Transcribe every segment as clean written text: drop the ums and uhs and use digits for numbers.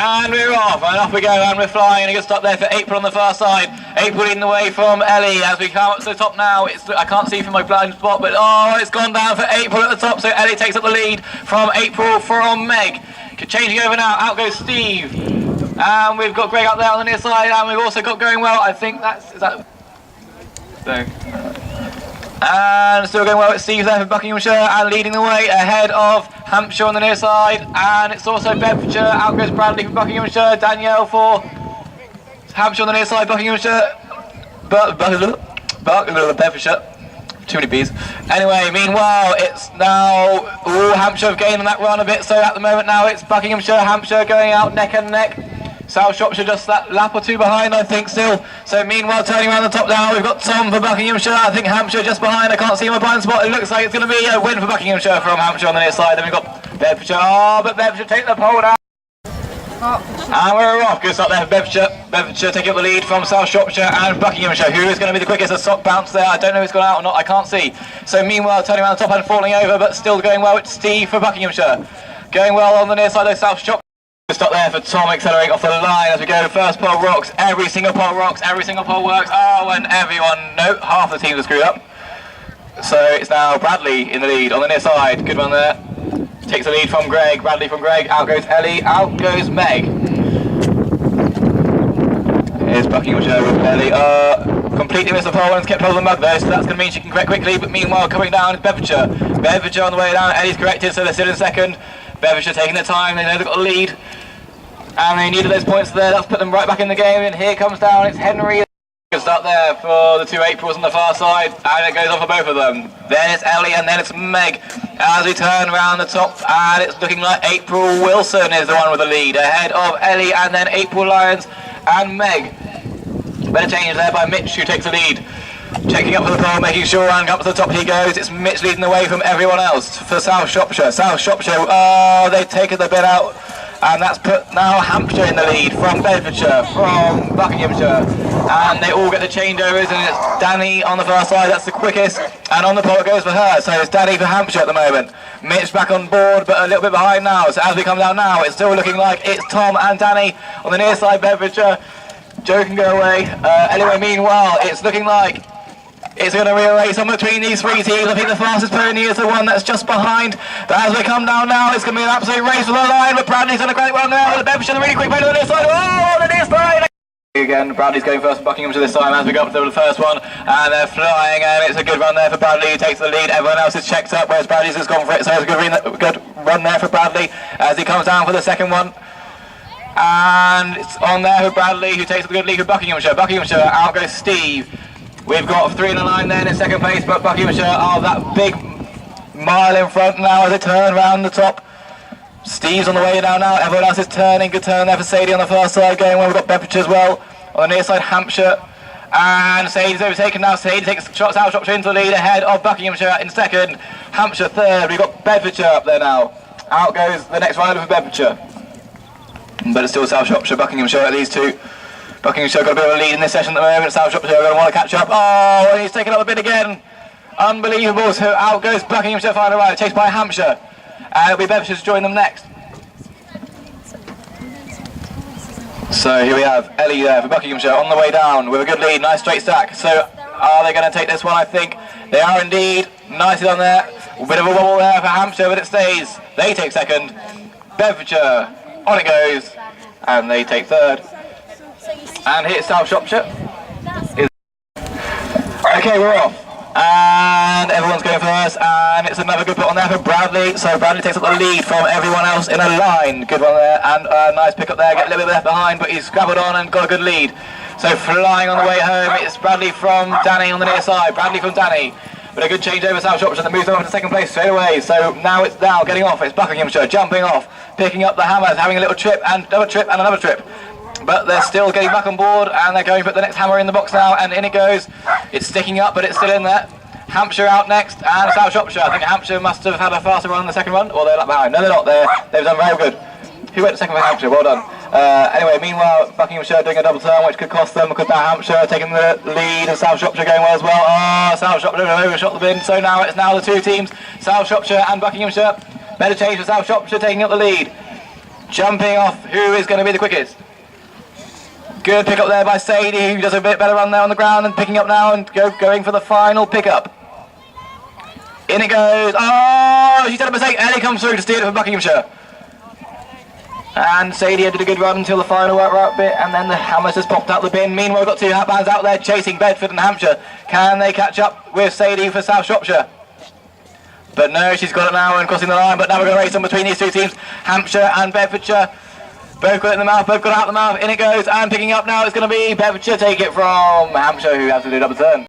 And we're off, and off we go, and we're flying. A good stop there for April on the far side. April leading the way from Ellie as we come up to the top now. I can't see from my blind spot, but it's gone down for April at the top, so Ellie takes up the lead from April from Meg. Changing over now, out goes Steve. And we've got Greg up there on the near side, and we've also got Going Well. I think is that? So. And still going well with Steve there for Buckinghamshire and leading the way ahead of Hampshire on the near side, and it's also Bedfordshire. Out goes Bradley for Buckinghamshire, Danielle for Hampshire on the near side, Buckinghamshire, Bedfordshire. Too many B's. Anyway, meanwhile, it's now Hampshire have gained on that run a bit, so at the moment now it's Buckinghamshire, Hampshire going out neck and neck. South Shropshire just that lap or two behind, I think, still. So meanwhile, turning around the top now, we've got Tom for Buckinghamshire. I think Hampshire just behind. I can't see my blind spot. It looks like it's going to be a win for Buckinghamshire from Hampshire on the near side. Then we've got Bedfordshire. Oh, but Bedfordshire take the pole now. And we're off. Good start there for Bedfordshire. Bedfordshire taking up the lead from South Shropshire and Buckinghamshire. Who is going to be the quickest? A sock bounce there. I don't know who's gone out or not. I can't see. So meanwhile, turning around the top and falling over, but still going well. It's Steve for Buckinghamshire. Going well on the near side of South Shropshire. Stop there for Tom, accelerating off the line as we go. First pole rocks, every single pole rocks, every single pole works. Oh, and everyone, no, half the teams are screwed up. So it's now Bradley in the lead on the near side. Good one there. Takes the lead from Greg. Bradley from Greg. Out goes Ellie. Out goes Meg. Here's Buckinghamshire with Ellie. Completely missed the pole and kept hold of the mug there, so that's going to mean she can correct quickly. But meanwhile, coming down is Bedfordshire. Bedfordshire on the way down. Ellie's corrected, so they're still in second. Bedfordshire taking their time. They know they've got a lead. And they needed those points there. That's put them right back in the game. And here comes down. It's Henry. Good start there for the two Aprils on the far side. And it goes on for both of them. Then it's Ellie and then it's Meg. As we turn around the top. And it's looking like April Wilson is the one with the lead. Ahead of Ellie and then April Lyons and Meg. Better change there by Mitch, who takes the lead. Checking up for the pole, making sure, and up to the top he goes. It's Mitch leading the way from everyone else for South Shropshire. South Shropshire, oh, they've taken the bit out. And that's put now Hampshire in the lead from Bedfordshire, from Buckinghamshire. And they all get the changeovers, and it's Danny on the far side, that's the quickest. And on the pole it goes for her, so it's Danny for Hampshire at the moment. Mitch back on board, but a little bit behind now. So as we come down now, it's still looking like it's Tom and Danny on the near side, Bedfordshire. Joe can go away. Anyway, meanwhile, it's looking like it's going to be a race on between these three teams. I think the fastest pony is the one that's just behind. But as we come down now, it's going to be an absolute race for the line. But Bradley's done a great one there. The Bedfordshire, really quick play to the near side. Oh, the near side! Again, Bradley's going first for Buckinghamshire this time as we go up to the first one. And they're flying, and it's a good run there for Bradley, who takes the lead. Everyone else is checked up, whereas Bradley's just gone for it. So it's a good run there for Bradley as he comes down for the second one. And it's on there for Bradley, who takes a good lead for Buckinghamshire. Buckinghamshire, out goes Steve. We've got 3 in the line then in second place, but Buckinghamshire are that big mile in front now as they turn around the top. Steve's on the way down now, everyone else is turning. Good turn there for Sadie on the far side going well. We've got Bedfordshire as well on the near side, Hampshire. And Sadie's overtaken now. Sadie takes South Shropshire into the lead ahead of Buckinghamshire in second. Hampshire third. We've got Bedfordshire up there now. Out goes the next rider for Bedfordshire. But it's still South Shropshire, Buckinghamshire, these two. Buckinghamshire got a bit of a lead in this session at the moment. South Shropshire are going to want to catch up. Oh, and he's taken up a bit again. Unbelievable. So out goes Buckinghamshire final rider, chased by Hampshire. And it'll be Bedfordshire to join them next. So here we have Ellie there for Buckinghamshire on the way down with a good lead, nice straight stack. So are they going to take this one? I think they are indeed. Nicely done there. A bit of a wobble there for Hampshire, but it stays. They take second. Bedfordshire, on it goes, and they take third. And here's South Shropshire. Okay, we're off. And everyone's going first, and it's another good put on there for Bradley. So Bradley takes up the lead from everyone else in a line. Good one there, and a nice pick up there. Get a little bit left behind, but he's scrabbled on and got a good lead. So flying on the way home, it's Bradley from Danny on the near side. Bradley from Danny. But a good change over South Shropshire that moves them up to second place straight away. So now it's getting off. It's Buckinghamshire jumping off, picking up the hammers, having a little trip and another trip and another trip. But they're still getting back on board, and they're going to put the next hammer in the box now, and in it goes. It's sticking up, but it's still in there. Hampshire out next, and South Shropshire. I think Hampshire must have had a faster run on the second run, or they're not behind. No, they're not. They've done very good. Who went second for Hampshire? Well done. Anyway, meanwhile, Buckinghamshire doing a double turn, which could cost them, because now Hampshire taking the lead, and South Shropshire going well as well. Oh, South Shropshire overshot the bin, so now it's the two teams, South Shropshire and Buckinghamshire. Better change for South Shropshire taking up the lead. Jumping off, who is going to be the quickest? Good pick up there by Sadie, who does a bit better run there on the ground, and picking up now and going for the final pickup. In it goes. Oh, she's done a mistake. Ellie comes through to steal it for Buckinghamshire. And Sadie did a good run until the final right bit, and then the hammers just popped out the bin. Meanwhile, we've got two hatbands out there chasing Bedford and Hampshire. Can they catch up with Sadie for South Shropshire? But no, she's got it now and crossing the line, but now we're going to race on between these two teams. Hampshire and Bedfordshire. Both got it in the mouth, both got it out the mouth. In it goes, and picking up now it's going to be Bedfordshire take it from Hampshire, who has to do a double turn.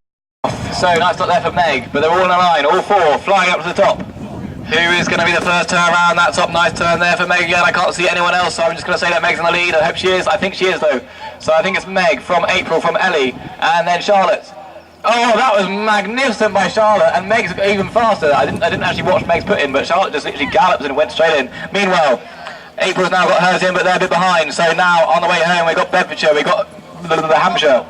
So nice shot there for Meg, but they're all in a line, all four flying up to the top. Who is going to be the first turn around that top? Nice turn there for Meg again. I can't see anyone else, so I'm just going to say that Meg's in the lead. I hope she is. I think she is though. So I think it's Meg from April, from Ellie, and then Charlotte. Oh, that was magnificent by Charlotte, and Meg's even faster. I didn't actually watch Meg's put in, but Charlotte just literally gallops and went straight in. Meanwhile, April's now got hers in, but they're a bit behind. So now on the way home, we've got Bedfordshire, we've got the Hampshire,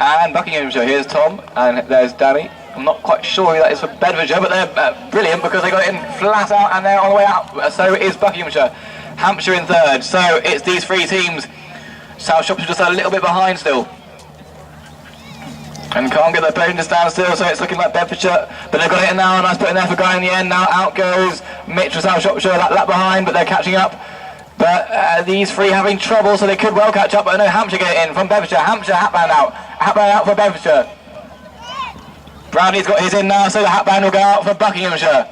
and Buckinghamshire. Here's Tom, and there's Danny. I'm not quite sure who that is for Bedfordshire, but they're brilliant because they got it in flat out and they're on the way out. So is Buckinghamshire. Hampshire in third. So it's these three teams. South Shropshire just a little bit behind still. And can't get their plane to stand still, so it's looking like Bedfordshire. But they've got it in now, nice put in there for Guy in the end. Now out goes Mitch for South Shropshire, that lap behind, but they're catching up. But these three having trouble, so they could well catch up. But no, Hampshire get it in from Bedfordshire. Hampshire hatband out. Hatband out for Bedfordshire. Bradley's got his in now, so the hatband will go out for Buckinghamshire.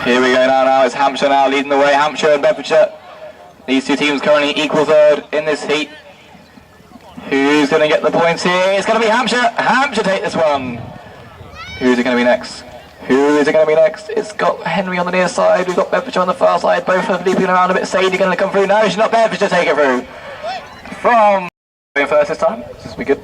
Here we go now, it's Hampshire now leading the way, Hampshire and Bedfordshire. These two teams currently equal third in this heat. Who's going to get the points here? It's going to be Hampshire. Hampshire take this one. Who's it going to be next? Who is it going to be next? It's got Henry on the near side, we've got Bedfordshire on the far side, both of them leaping around a bit. Sadie going to come through. No, she's not. Bedfordshire take it through. From going first this time, this will be good.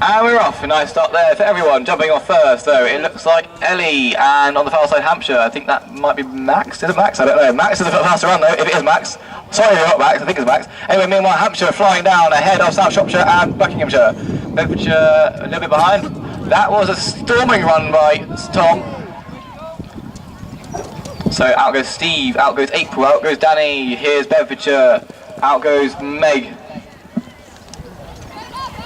And we're off. A nice start there for everyone. Jumping off first, though, it looks like Ellie, and on the far side, Hampshire. I think that might be Max. Is it Max? I don't know. Max is the faster run, though, if it is Max. Sorry, not Max. I think it's Max. Anyway, meanwhile, Hampshire flying down ahead of South Shropshire and Buckinghamshire. Bedfordshire a little bit behind. That was a storming run by Tom. So out goes Steve, out goes April, out goes Danny. Here's Bedfordshire. Out goes Meg.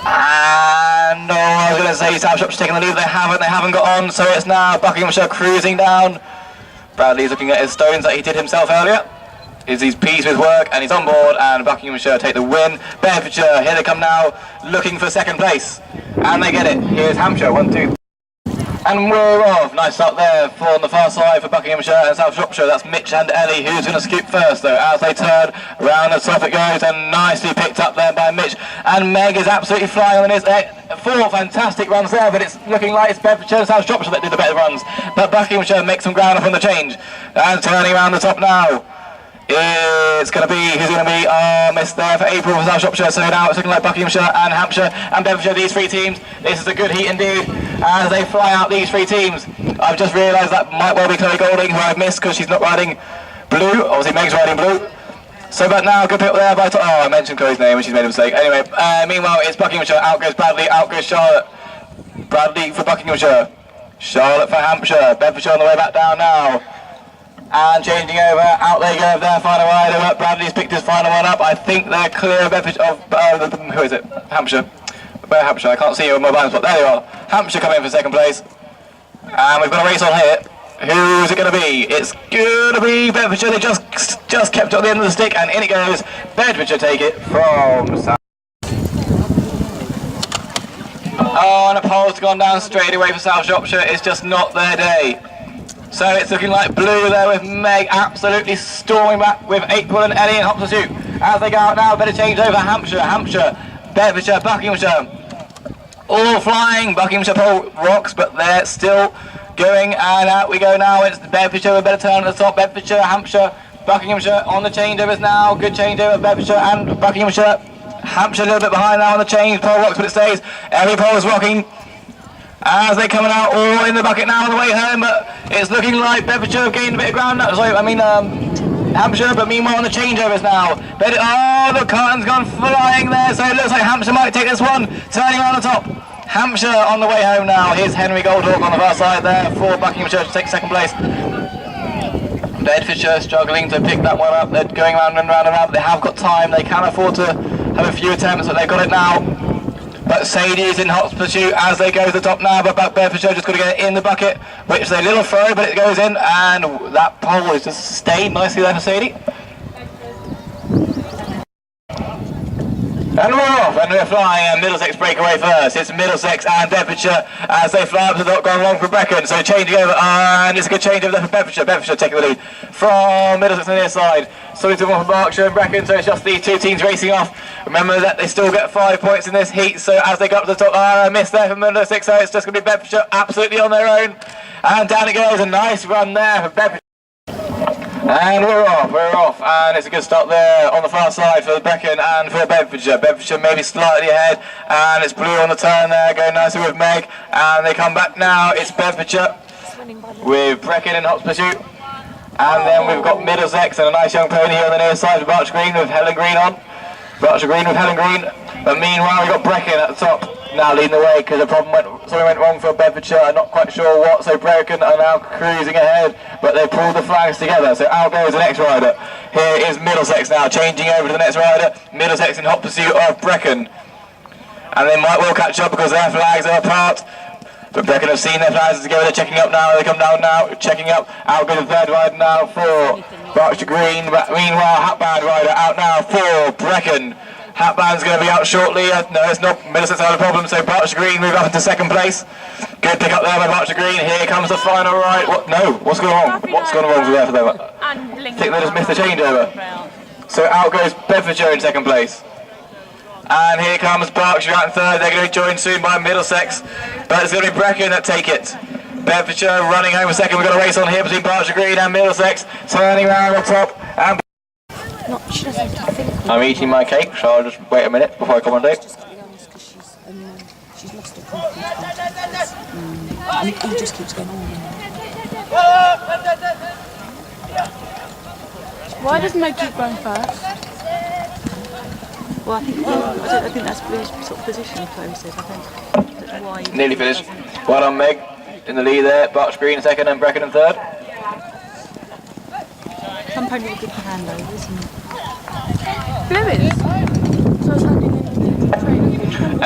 And I was going to say South Shropshire taking the lead, they haven't got on, so it's now Buckinghamshire cruising down. Bradley's looking at his stones that he did himself earlier. He's pleased with work and he's on board, and Buckinghamshire take the win. Bedfordshire, here they come now, looking for second place. And they get it. Here's Hampshire, 1, 2. And we're off. Nice start there for on the far side for Buckinghamshire and South Shropshire. That's Mitch and Ellie, who's going to scoop first though as they turn round the top it goes, and nicely picked up there by Mitch. And Meg is absolutely flying on this. 4 fantastic runs there, but it's looking like it's Bedfordshire and South Shropshire that did the better runs. But Buckinghamshire makes some ground up on the change. And turning around the top now. It's going to be, who's going to be, missed there for April for South Shropshire, so now it's looking like Buckinghamshire and Hampshire and Bedfordshire, these three teams. This is a good heat indeed, as they fly out these three teams. I've just realised that might well be Chloe Golding, who I've missed because she's not riding blue. Obviously Meg's riding blue. So but now, good pick there by, I mentioned Chloe's name and she's made a mistake. Anyway, meanwhile it's Buckinghamshire, out goes Bradley, out goes Charlotte. Bradley for Buckinghamshire, Charlotte for Hampshire, Bedfordshire on the way back down now. And changing over, out they go of their final rider. Bradley's picked his final one up. I think they're clear of who is it? Hampshire. Where Hampshire? I can't see you on my blind spot. There they are. Hampshire coming in for second place. And we've got a race on here. Who's it going to be? It's going to be Bedfordshire. They just kept it on the end of the stick, and in it goes. Bedfordshire take it from South. Oh, and a pole's gone down straight away for South Shropshire. It's just not their day. So it's looking like blue there with Meg absolutely storming back with April and Ellie and Hop Pursuit. As they go out now, better change over Hampshire, Bedfordshire, Buckinghamshire. All flying. Buckinghamshire pole rocks, but they're still going, and out we go now. It's Bedfordshire with a better turn at the top. Bedfordshire, Hampshire, Buckinghamshire on the changeovers now. Good changeover, Bedfordshire and Buckinghamshire. Hampshire a little bit behind now on the change. Pole rocks, but it stays. Every pole is rocking. As they're coming out all in the bucket now on the way home, but it's looking like Bedfordshire have gained a bit of ground now. Hampshire, but meanwhile on the changeovers now. The curtain's gone flying there, so it looks like Hampshire might take this one. Turning around the top. Hampshire on the way home now. Here's Henry Goldhawk on the far side there for Buckinghamshire to take second place. Bedfordshire struggling to pick that one up. They're going round and round and round. They have got time. They can afford to have a few attempts, but they've got it now. But Sadie is in hot pursuit as they go to the top now. But Bedfordshire just got to get it in the bucket, which is a little throw, but it goes in, and that pole is just stayed nicely there for Sadie. And we're off, and we're flying, and Middlesex break away first. It's Middlesex and Bedfordshire as they fly up to the top, going along for Brecon. So changing over, and it's a good change over there for Bedfordshire. Bedfordshire taking the lead from Middlesex on the near side. So it's one for Berkshire and Brecon, so it's just these two teams racing off. Remember that they still get 5 points in this heat, so as they go up to the top, a miss there for Middlesex, so it's just going to be Bedfordshire absolutely on their own. And down it goes, a nice run there for Bedfordshire. And we're off, and it's a good start there on the far side for Brecon and for Bedfordshire. Bedfordshire maybe slightly ahead, and it's Blue on the turn there, going nicely with Meg, and they come back now. It's Bedfordshire with Brecon in hot pursuit, and then we've got Middlesex and a nice young pony here on the near side for Berkshire Green with Helen Green on. Berkshire Green with Helen Green, but meanwhile we've got Brecon at the top. Now leading the way because something went wrong for Bedfordshire. I'm not quite sure what, so Brecon are now cruising ahead, but they pulled the flags together. So out goes the next rider. Here is Middlesex now, changing over to the next rider. Middlesex in hot pursuit of Brecon, and they might well catch up because their flags are apart. But Brecon have seen their flags together. They're checking up now. They come down now, checking up. Out goes the third rider now for Berkshire Green. But meanwhile, Hatband rider out now for Brecon. Hatband's going to be out shortly. No, it's not. Middlesex had a problem, so Berkshire Green move up into second place. Good pick up there by Berkshire Green. Here comes the final ride. What? No, what's going on? What's going on there for them? I think they just missed the changeover. So out goes Bedfordshire in second place. And here comes Berkshire out in third. They're going to be joined soon by Middlesex, but it's going to be Brecon that take it. Bedfordshire running home a second. We've got a race on here between Berkshire Green and Middlesex, turning around the top. And I'm eating my cake, so I'll just wait a minute before I commentate. She's lost her confidence. And he just keeps going on. Why doesn't Meg keep going first? Well, I think that's Blue's sort of position closes, I think. That's why. Nearly finished. Well done, Meg. In the lead there. Berkshire Green in second and Brecon in third. Some ponies are good for handovers. Blue is. So I was handing in the training.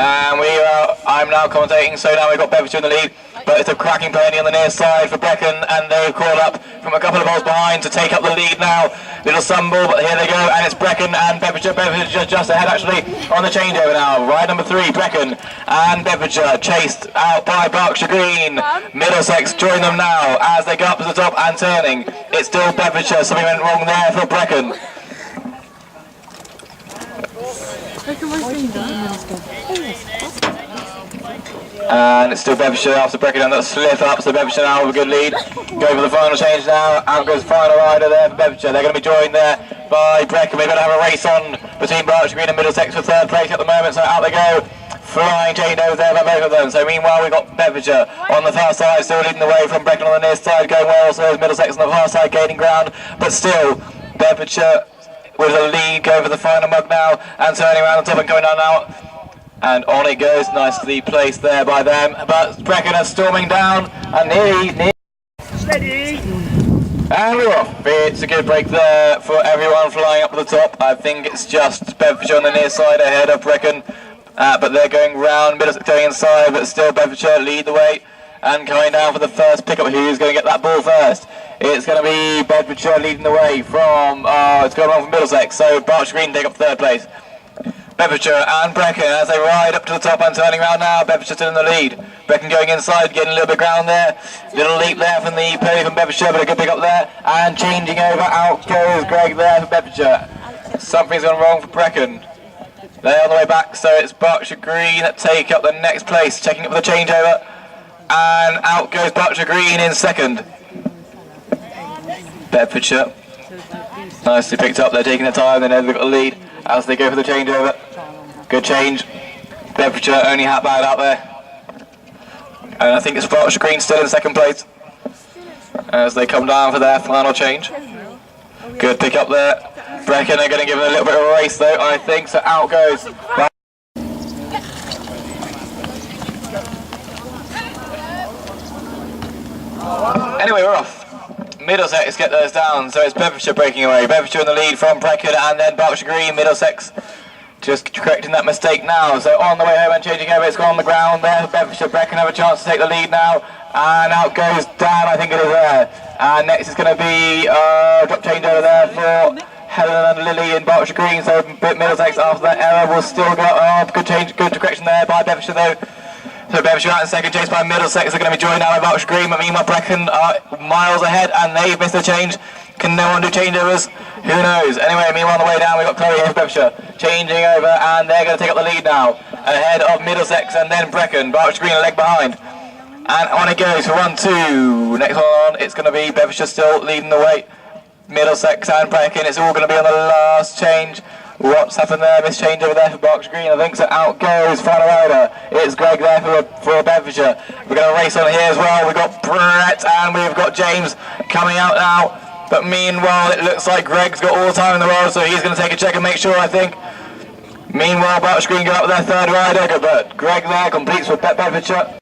I'm now commentating, so now we've got Bedfordshire in the lead, but it's a cracking pony on the near side for Brecon, and they've caught up from a couple of balls behind to take up the lead now. Little stumble, but here they go, and it's Brecon and Bedfordshire. Bedfordshire just ahead actually on the changeover now. Ride number 3, Brecon and Bedfordshire, chased out by Berkshire Green. Middlesex join them now as they go up to the top and turning. It's still Bedfordshire, something went wrong there for Brecon. And it's still Bedfordshire after Brecon and that slip up, so Bedfordshire now with a good lead. Go for the final change now. Out goes the final rider there for Bedfordshire. They're going to be joined there by Brecon. We're going to have a race on between Berkshire Green and Middlesex for third place at the moment, so out they go. Flying changeovers there by both of them. So meanwhile we've got Bedfordshire on the far side, still leading the way from Brecon on the near side, going well. So there's Middlesex on the far side gaining ground, but still Bedfordshire with a lead, going for the final mug now and turning around the top and going down now. And on it goes, nicely placed there by them. But Brecon are storming down and nearly. Steady. And we're off. It's a good break there for everyone flying up to the top. I think it's just Bedfordshire on the near side ahead of Brecon. But they're going round, Middlesex going inside, but still Bedfordshire lead the way. And coming down for the first pickup, who's going to get that ball first? It's going to be Bedfordshire leading the way from, it's going wrong from Middlesex, so Berkshire Green take up third place. Bedfordshire and Brecon as they ride up to the top and turning around now. Bedfordshire still in the lead. Brecon going inside, getting a little bit of ground there. Little leap there from the pony from Bedfordshire, but a good pick up there. And changing over, out goes Greg there for Bedfordshire. Something's gone wrong for Brecon. They're on the way back, so it's Berkshire Green that take up the next place, checking up for the changeover. And out goes Berkshire Green in second. Bedfordshire nicely picked up, they're taking their time, they've got the lead as they go for the changeover. Good change. Bedfordshire only Hatband out there. And I think it's Berkshire Green still in second place as they come down for their final change. Good pick up there. Brecon are going to give them a little bit of a race though, I think, so out goes. Anyway, we're off. Middlesex get those down, so it's Bedfordshire breaking away. Bedfordshire in the lead from Brecon, and then Berkshire Green. Middlesex just correcting that mistake now. So on the way home and changing over, it's gone on the ground there. Bedfordshire. Brecon have a chance to take the lead now, and out goes Dan, I think it is there. And next is going to be drop change over there for Helen and Lily in Berkshire Green. So Middlesex after that error will still go. Good change, good correction there by Bedfordshire though. So Bedfordshire out in second, chased by Middlesex. They're going to be joined now by Berkshire Green, but meanwhile Brecon are miles ahead, and they've missed a change. Can no one do changeovers? Who knows? Anyway, meanwhile on the way down, we've got Chloe here for Bedfordshire, changing over, and they're going to take up the lead now, ahead of Middlesex and then Brecon. Berkshire Green a leg behind. And on it goes for 1-2. Next one on, it's going to be Bedfordshire still leading the way. Middlesex and Brecon, it's all going to be on the last change. What's happened there? Miss change over there for Berkshire Green, I think. So out goes final rider. It's Greg there for Bedfordshire. We're going to race on here as well. We've got Brett and we've got James coming out now. But meanwhile, it looks like Greg's got all the time in the world, so he's going to take a check and make sure, I think. Meanwhile, Berkshire Green go up with their third rider, but Greg there completes with Bedfordshire.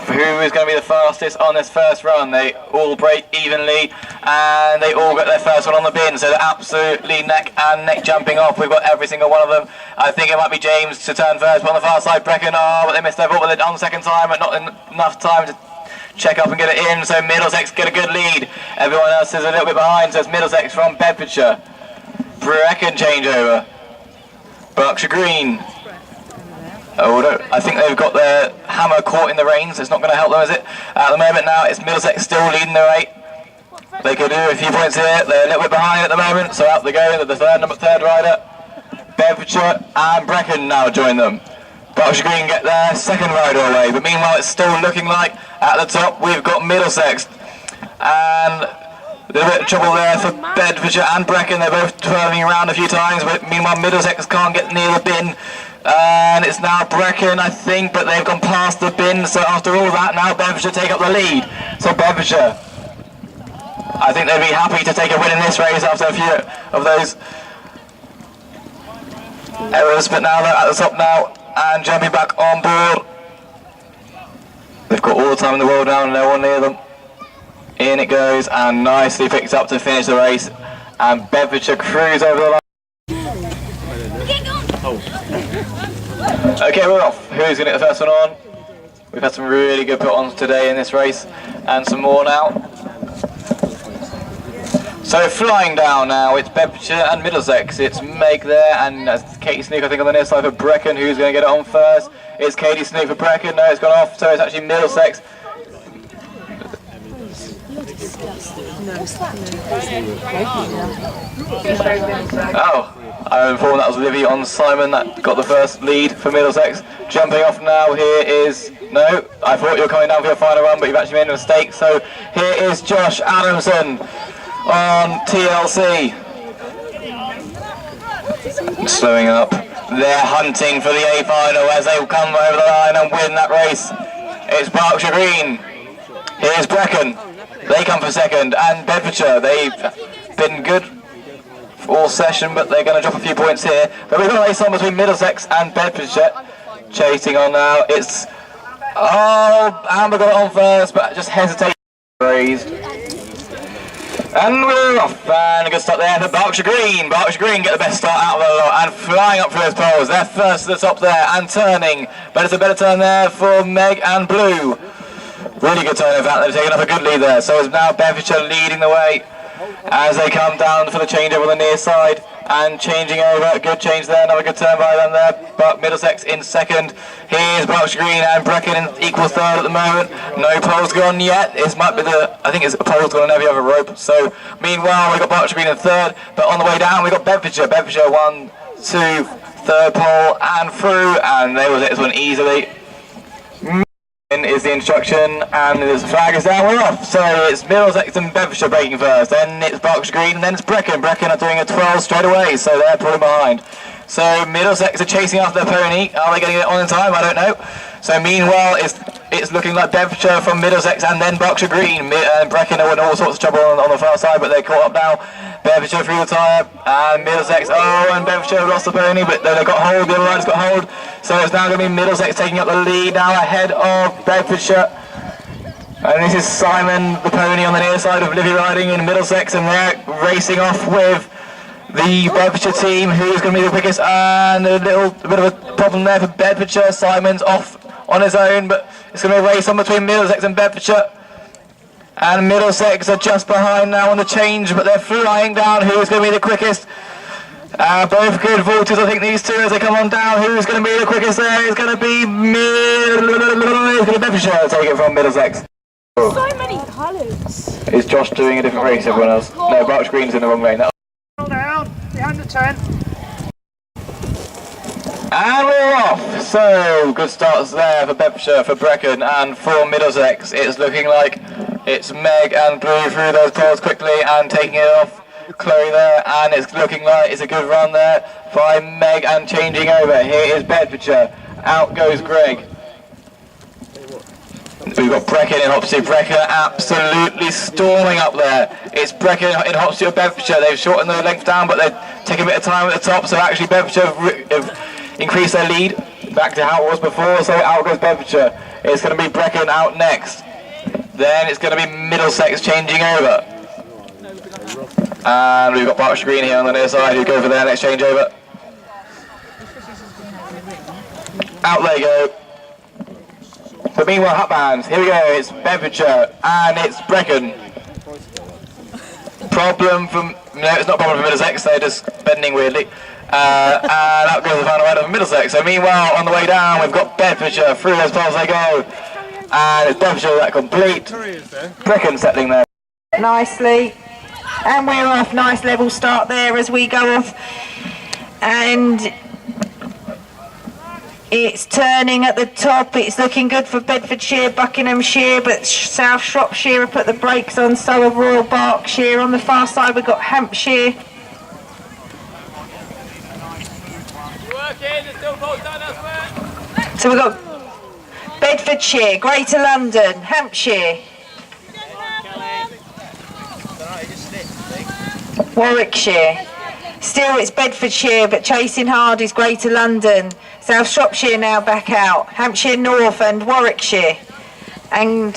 Who is going to be the fastest on this first run? They all break evenly, and they all got their first one on the bin, so they're absolutely neck and neck jumping off. We've got every single one of them. I think it might be James to turn first, but on the far side, Brecon, but they missed their ball with it on the second time, but not enough time to check up and get it in, so Middlesex get a good lead. Everyone else is a little bit behind, so it's Middlesex from Bedfordshire. Brecon changeover. Berkshire Green. Oh, no, I think they've got their hammer caught in the reins. It's not going to help them, is it? At the moment now, it's Middlesex still leading the rate. They could do a few points here. They're a little bit behind at the moment, so out they go. The third rider. Bedfordshire and Brecon now join them. Berkshire Green get their second rider away, but meanwhile it's still looking like at the top we've got Middlesex. And a little bit of trouble there for Bedfordshire and Brecon. They're both twirling around a few times, but meanwhile Middlesex can't get near the bin. And it's now Brecon, I think, but they've gone past the bin, so after all that, now Bedfordshire take up the lead. So Bedfordshire, I think they'd be happy to take a win in this race after a few of those errors, but now they're at the top now, and jumping back on board. They've got all the time in the world now, and no one near them. In it goes, and nicely picked up to finish the race, and Bedfordshire cruise over the line. Okay, we're off. Who's going to get the first one on? We've had some really good put-ons today in this race, and some more now. So flying down now, it's Bedfordshire and Middlesex. It's Meg there, and Katie Snook, I think, on the near side for Brecon. Who's going to get it on first? It's Katie Snook for Brecon. No, it's gone off, so it's actually Middlesex. Oh, I'm informed that was Libbie on Simon that got the first lead for Middlesex. Jumping off now, here is... No, I thought you were coming down for your final run, but you've actually made a mistake. So here is Josh Adamson on TLC. Slowing up. They're hunting for the A final as they come over the line and win that race. It's Berkshire Green. Here's Brecon. They come for second, and Bedfordshire. They've been good all session, but they're going to drop a few points here. But we've got a race on between Middlesex and Bedfordshire. Chasing on now. It's... Oh, Amber got it on first, but just hesitated. Raised. And we're off, and a good start there for Berkshire Green. Berkshire Green get the best start out of the lot, and flying up through those poles. They're first to the top there, and turning. But it's a better turn there for Meg and Blue. Really good turn, in fact. They're taking up a good lead there. So it's now Bedfordshire leading the way as they come down for the change over the near side. And changing over, good change there, another good turn by them there. But Middlesex in second. Here's Berkshire Green and Brecon in equal third at the moment. No poles gone yet. This might be I think it's a pole's gone on every other rope. So meanwhile, we've got Berkshire Green in third. But on the way down, we've got Bedfordshire. Bedfordshire 1, 2, third pole and through. And there was it, this one easily. Is the instruction, and the flag is down, we're off. So it's Middlesex and Bedfordshire breaking first, then it's Berkshire Green, and then it's Brecon. Brecon are doing a 12 straight away, so they're pulling behind. So Middlesex are chasing after their pony. Are they getting it on in time? I don't know. So meanwhile, it's looking like Bedfordshire from Middlesex and then Berkshire Green. Brecon are in all sorts of trouble on the far side, but they're caught up now. Bedfordshire through the tyre, and Middlesex, and Bedfordshire have lost the pony, but they've got hold, the other rider's got hold. So it's now going to be Middlesex taking up the lead now ahead of Bedfordshire. And this is Simon, the pony, on the near side of Libbie riding in Middlesex, and they're racing off with the Bedfordshire team, who's going to be the quickest, and a bit of a problem there for Bedfordshire. Simon's off on his own, but it's going to be a race on between Middlesex and Bedfordshire. And Middlesex are just behind now on the change, but they're flying down. Who's going to be the quickest? Both good vaulters, I think, these two, as they come on down. Who's going to be the quickest there? It's going to be Bedfordshire take it from Middlesex. So many colours. Is Josh doing a different race, everyone else? No, Barch Green's in the wrong lane. Down, behind the tent. And we're off! So, good starts there for Bedfordshire, for Brecon, and for Middlesex. It's looking like it's Meg and Blue through those poles quickly and taking it off. Chloe there, and it's looking like it's a good run there by Meg and changing over. Here is Bedfordshire. Out goes Greg. We've got Brecon in Hopsey. Brecon absolutely storming up there. It's Brecon in Hopsey or Bedfordshire. They've shortened the length down, but they've taken a bit of time at the top, so actually Bedfordshire have increased their lead back to how it was before, so out goes Bedfordshire. It's going to be Brecon out next. Then it's going to be Middlesex changing over. And we've got Barch Green here on the near side, who go for their next changeover. Out they go. But meanwhile, hot bands, here we go, it's Bedfordshire, and it's Brecon. Problem from, no, it's not a problem for Middlesex, they're just bending weirdly. And out goes the final rider for Middlesex. So meanwhile, on the way down, we've got Bedfordshire through as far as they go. And it's Bedfordshire that complete. Brecon settling there nicely. And we're off. Nice level start there as we go off. And it's turning at the top. It's looking good for Bedfordshire, Buckinghamshire, but South Shropshire have put the brakes on, so have Royal Berkshire. On the far side we've got Hampshire. So we've got Bedfordshire, Greater London, Hampshire, Warwickshire. Still it's Bedfordshire, but chasing hard is Greater London. South Shropshire now back out. Hampshire North and Warwickshire. And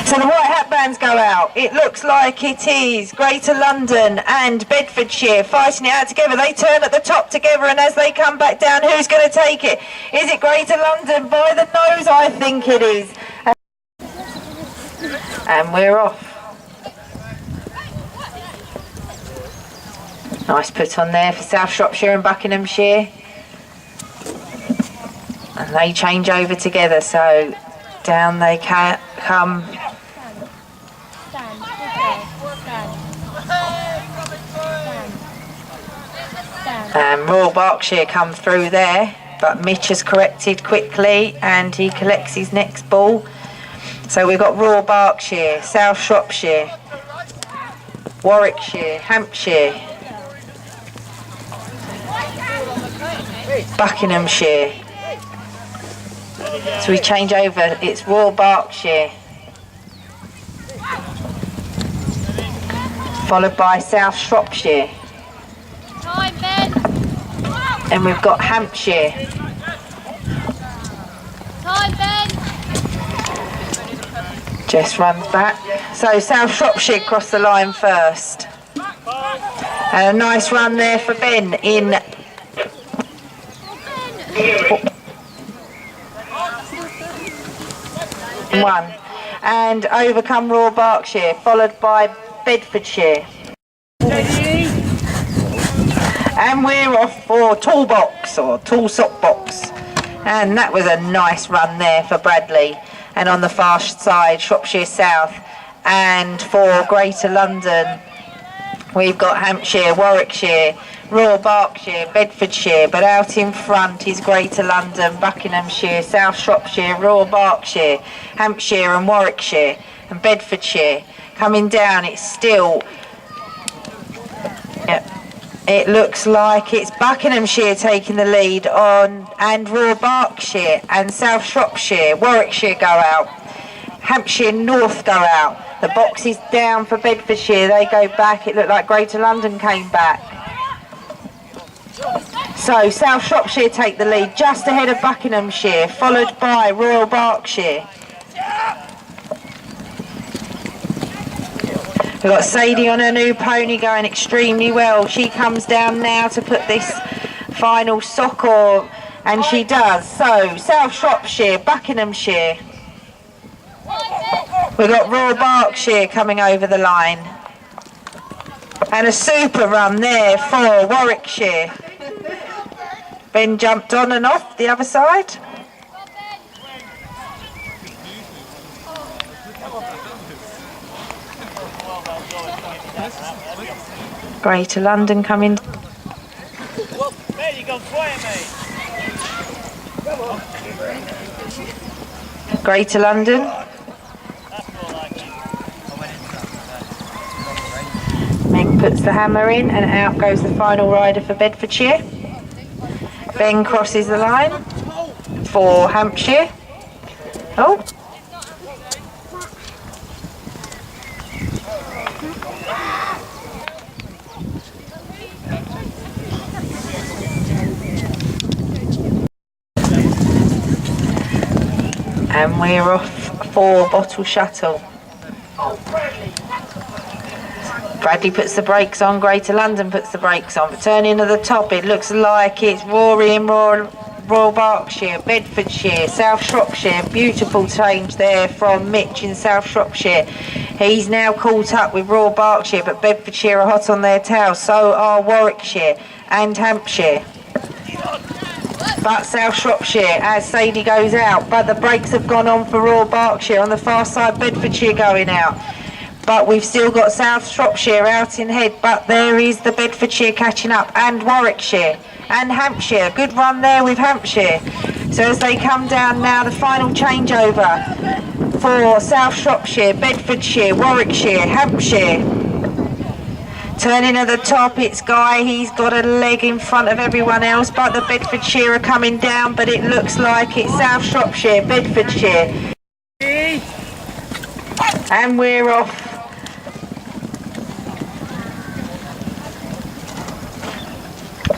so the white hat bands go out. It looks like it is Greater London and Bedfordshire fighting it out together. They turn at the top together, and as they come back down, who's going to take it? Is it Greater London? By the nose, I think it is. And we're off. Nice put on there for South Shropshire and Buckinghamshire. And they change over together, so down they come. And Royal Berkshire come through there, but Mitch has corrected quickly and he collects his next ball. So we've got Royal Berkshire, South Shropshire, Warwickshire, Hampshire, Buckinghamshire. So we change over, it's Royal Berkshire, followed by South Shropshire. Time, Ben. And we've got Hampshire. Time, Ben. Jess runs back. So South Shropshire cross the line first. And a nice run there for Ben in one. And overcome Royal Berkshire, followed by Bedfordshire. And we're off for Toolbox, or Tool Sock Box. And that was a nice run there for Bradley. And on the far side, Shropshire South. And for Greater London, we've got Hampshire, Warwickshire, Royal Berkshire, Bedfordshire. But out in front is Greater London, Buckinghamshire, South Shropshire, Royal Berkshire, Hampshire and Warwickshire and Bedfordshire. Coming down, it's still... Yep. It looks like it's Buckinghamshire taking the lead on, and Royal Berkshire and South Shropshire. Warwickshire go out. Hampshire North go out. The box is down for Bedfordshire. They go back. It looked like Greater London came back. So South Shropshire take the lead just ahead of Buckinghamshire, followed by Royal Berkshire. We've got Sadie on her new pony going extremely well. She comes down now to put this final sock on, and she does. So South Shropshire, Buckinghamshire. We've got Royal Berkshire coming over the line. And a super run there for Warwickshire. Ben jumped on and off the other side. Greater London coming. There you go, quiet, mate. Greater London. Meg puts the hammer in and out goes the final rider for Bedfordshire. Ben crosses the line for Hampshire. Oh. And we're off for Bottle Shuttle. Bradley puts the brakes on, Greater London puts the brakes on. But turning to the top, it looks like it's Rory and Royal Berkshire, Bedfordshire, South Shropshire. Beautiful change there from Mitch in South Shropshire. He's now caught up with Royal Berkshire, but Bedfordshire are hot on their tail. So are Warwickshire and Hampshire. But South Shropshire as Sadie goes out, but the brakes have gone on for Royal Berkshire. On the far side, Bedfordshire going out. But we've still got South Shropshire out in head, but there is the Bedfordshire catching up, and Warwickshire and Hampshire. Good run there with Hampshire. So as they come down now, the final changeover for South Shropshire, Bedfordshire, Warwickshire, Hampshire. Turning at the top, it's Guy. He's got a leg in front of everyone else, but the Bedfordshire are coming down, but it looks like it's South Shropshire, Bedfordshire. And we're off.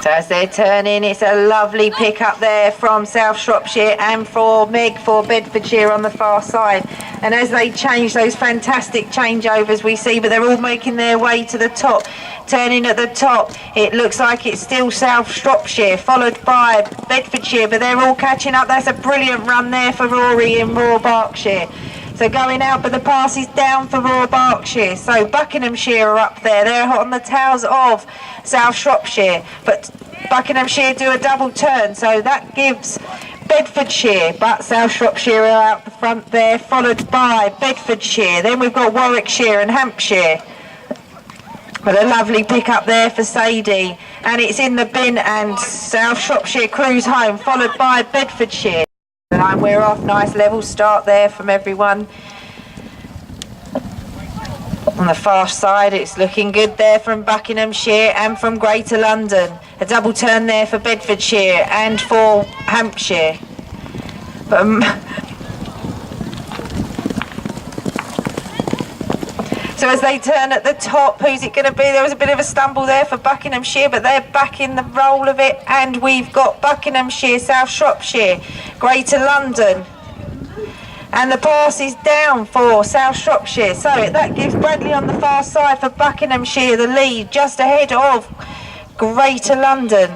So as they're turning, it's a lovely pick up there from South Shropshire and for Meg for Bedfordshire on the far side. And as they change, those fantastic changeovers we see, but they're all making their way to the top. Turning at the top, it looks like it's still South Shropshire, followed by Bedfordshire, but they're all catching up. That's a brilliant run there for Rory in Royal Berkshire. So going out, but the pass is down for Royal Berkshire. So Buckinghamshire are up there. They're hot on the tails of South Shropshire. But Buckinghamshire do a double turn. So that gives Bedfordshire. But South Shropshire are out the front there, followed by Bedfordshire. Then we've got Warwickshire and Hampshire. But a lovely pick up there for Sadie. And it's in the bin, and South Shropshire cruise home, followed by Bedfordshire. And we're off. Nice level start there from everyone. On the far side, it's looking good there from Buckinghamshire and from Greater London. A double turn there for Bedfordshire and for Hampshire. So as they turn at the top, who's it going to be? There was a bit of a stumble there for Buckinghamshire, but they're back in the roll of it. And we've got Buckinghamshire, South Shropshire, Greater London. And the pass is down for South Shropshire. So that gives Bradley on the far side for Buckinghamshire the lead, just ahead of Greater London.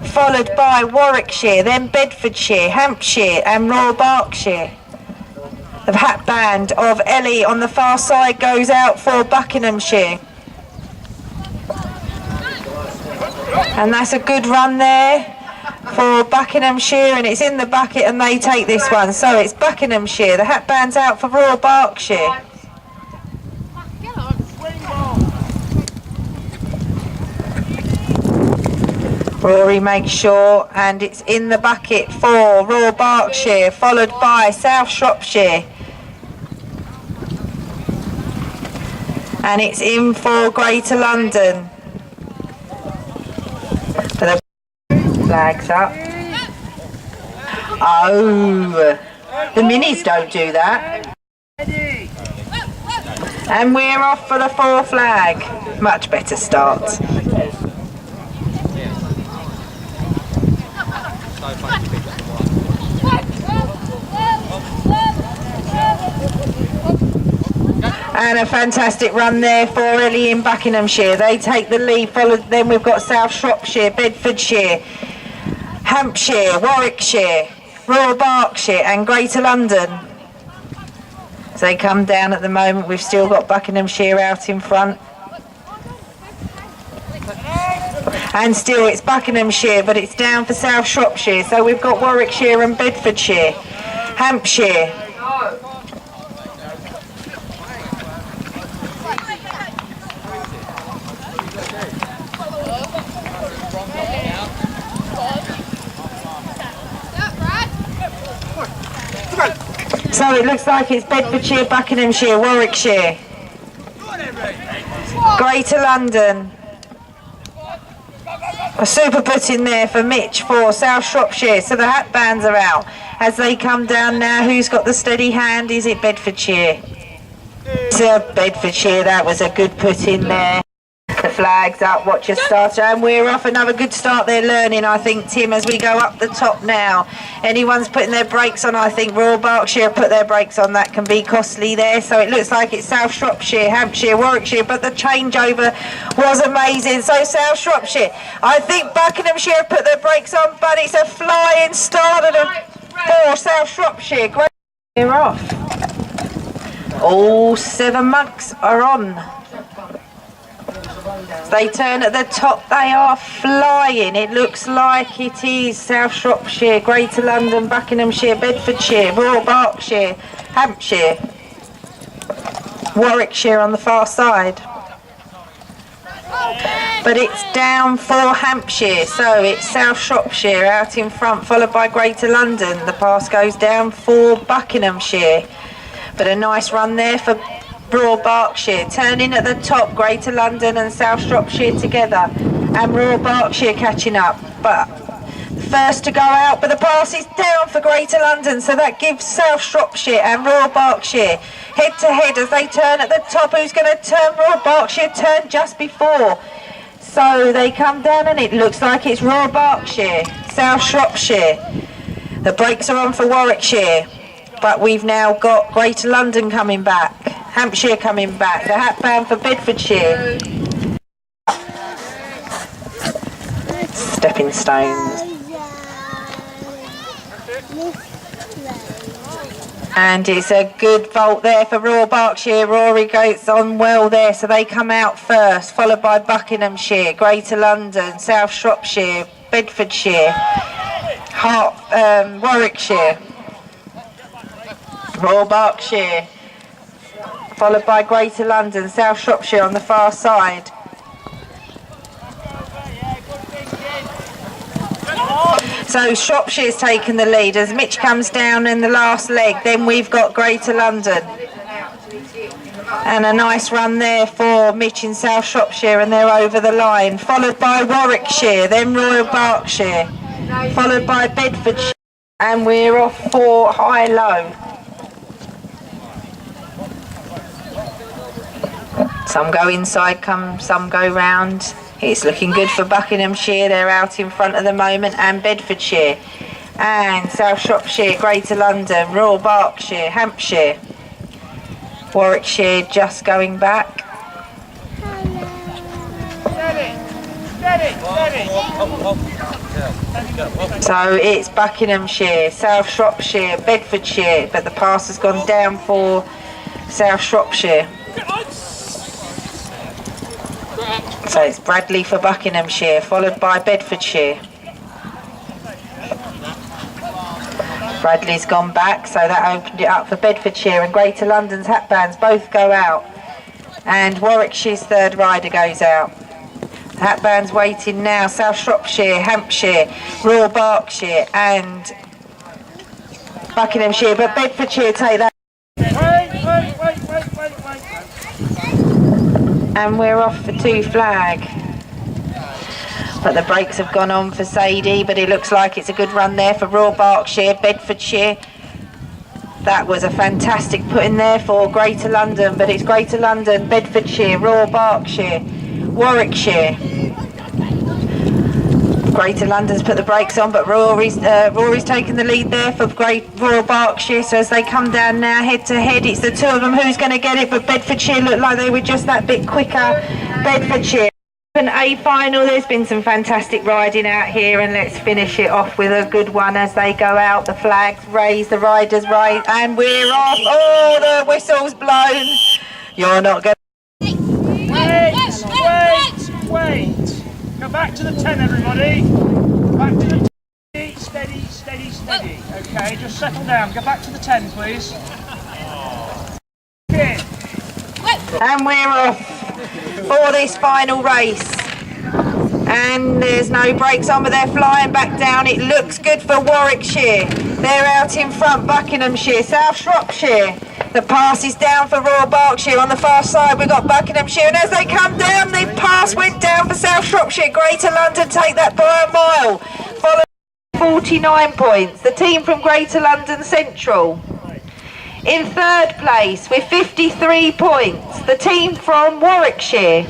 Followed by Warwickshire, then Bedfordshire, Hampshire and Royal Berkshire. The hat band of Ellie on the far side goes out for Buckinghamshire. And that's a good run there for Buckinghamshire, and it's in the bucket and they take this one. So it's Buckinghamshire. The hat band's out for Royal Berkshire. Rory makes sure, and it's in the bucket for Royal Berkshire, followed by South Shropshire. And it's in for Greater London. But the flag's up. Oh, the minis don't do that. And we're off for the 4 flag. Much better start. And a fantastic run there for Ellie in Buckinghamshire. They take the lead. Followed, then we've got South Shropshire, Bedfordshire, Hampshire, Warwickshire, Royal Berkshire and Greater London. So they come down at the moment. We've still got Buckinghamshire out in front. And still it's Buckinghamshire, but it's down for South Shropshire. So we've got Warwickshire and Bedfordshire, Hampshire. So it looks like it's Bedfordshire, Buckinghamshire, Warwickshire, Greater London. A super put in there for Mitch for South Shropshire. So the hat bands are out as they come down now. Who's got the steady hand? Is it Bedfordshire? It's Bedfordshire. That was a good put in there. The flag's up, watch your starter, and we're off. Another good start there, learning, I think, Tim, as we go up the top now. Anyone's putting their brakes on, I think. Royal Berkshire put their brakes on. That can be costly there. So it looks like it's South Shropshire, Hampshire, Warwickshire, but the changeover was amazing. So South Shropshire, I think Buckinghamshire put their brakes on, but it's a flying start for South Shropshire. Great. We're off. All 7 monks are on. They turn at the top, they are flying. It looks like it is South Shropshire, Greater London, Buckinghamshire, Bedfordshire, Royal Berkshire, Hampshire, Warwickshire on the far side. But it's down for Hampshire, so it's South Shropshire out in front, followed by Greater London. The pass goes down for Buckinghamshire, but a nice run there for Royal Berkshire. Turning at the top, Greater London and South Shropshire together, and Royal Berkshire catching up. But first to go out, but the pass is down for Greater London, so that gives South Shropshire and Royal Berkshire head to head as they turn at the top. Who's going to turn? Royal Berkshire turned just before, so they come down and it looks like it's Royal Berkshire, South Shropshire. The brakes are on for Warwickshire, but we've now got Greater London coming back, Hampshire coming back, the hat band for Bedfordshire. Stepping stones. And it's a good vault there for Royal Berkshire. Rory goes on well there, so they come out first, followed by Buckinghamshire, Greater London, South Shropshire, Bedfordshire, Warwickshire, Royal Berkshire, followed by Greater London, South Shropshire on the far side. So Shropshire's taken the lead as Mitch comes down in the last leg. Then we've got Greater London. And a nice run there for Mitch in South Shropshire, and they're over the line. Followed by Warwickshire, then Royal Berkshire, followed by Bedfordshire. And we're off for high-low. Some go inside, some go round. It's looking good for Buckinghamshire. They're out in front at the moment, and Bedfordshire, and South Shropshire, Greater London, Royal Berkshire, Hampshire, Warwickshire just going back. So it's Buckinghamshire, South Shropshire, Bedfordshire, but the pass has gone down for South Shropshire. So it's Bradley for Buckinghamshire, followed by Bedfordshire. Bradley's gone back, so that opened it up for Bedfordshire, and Greater London's hat bands both go out. And Warwickshire's third rider goes out. The hat band's waiting now. South Shropshire, Hampshire, Royal Berkshire and Buckinghamshire, but Bedfordshire take that. And we're off for 2 flag. But the brakes have gone on for Sadie, but it looks like it's a good run there for Royal Berkshire, Bedfordshire. That was a fantastic put in there for Greater London, but it's Greater London, Bedfordshire, Royal Berkshire, Warwickshire, Greater London's put the brakes on, but Rory's taken the lead there for Royal Berkshire. So as they come down now, head to head, it's the two of them who's going to get it. But Bedfordshire look like they were just that bit quicker. Bedfordshire. An A final. There's been some fantastic riding out here, and let's finish it off with a good one as they go out. The flags raised, the riders raised, and we're off. Oh, the whistle's blown. You're not going. Wait! Go back to the 10, everybody. Back to the 10. Steady. Okay, just settle down. Go back to the 10, please. Okay. And we're off for this final race. And there's no brakes on, but they're flying back down. It looks good for Warwickshire. They're out in front, Buckinghamshire, South Shropshire. The pass is down for Royal Berkshire. On the far side, we've got Buckinghamshire. And as they come down, the pass went down for South Shropshire. Greater London take that by a mile. Followed 49 points. The team from Greater London Central. In third place with 53 points, the team from Warwickshire.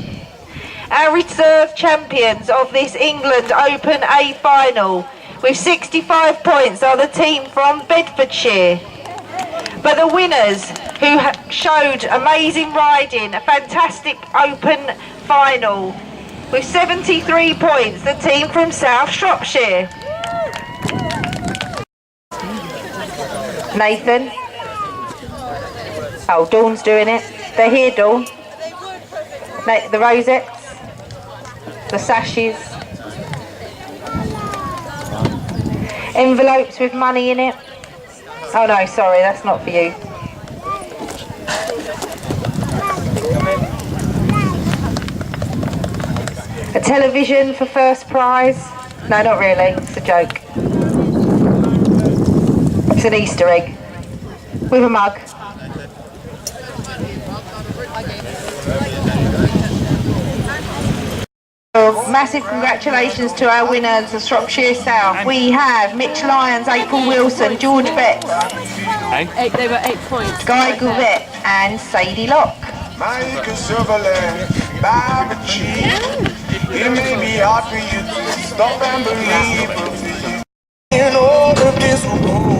Our reserve champions of this England Open A final with 65 points are the team from Bedfordshire. But the winners who showed amazing riding, a fantastic Open final with 73 points, the team from South Shropshire. Nathan? Oh, Dawn's doing it. They're here, Dawn. The rosettes, the sashes, envelopes with money in it. Oh no, sorry, that's not for you. A television for first prize. No, not really, it's a joke. It's an Easter egg with a mug. Massive congratulations to our winners of Shropshire South. We have Mitch Lyons, April Wilson, George Betts, They were 8 points. Guy Gouvet and Sadie Locke. Mike Silverland, Bibi. It may be hard for you to stop and believe in all of this glory.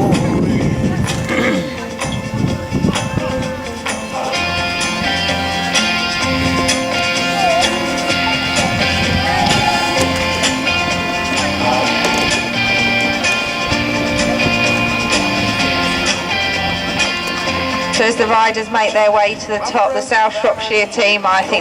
So as the riders make their way to the top, the South Shropshire team, I think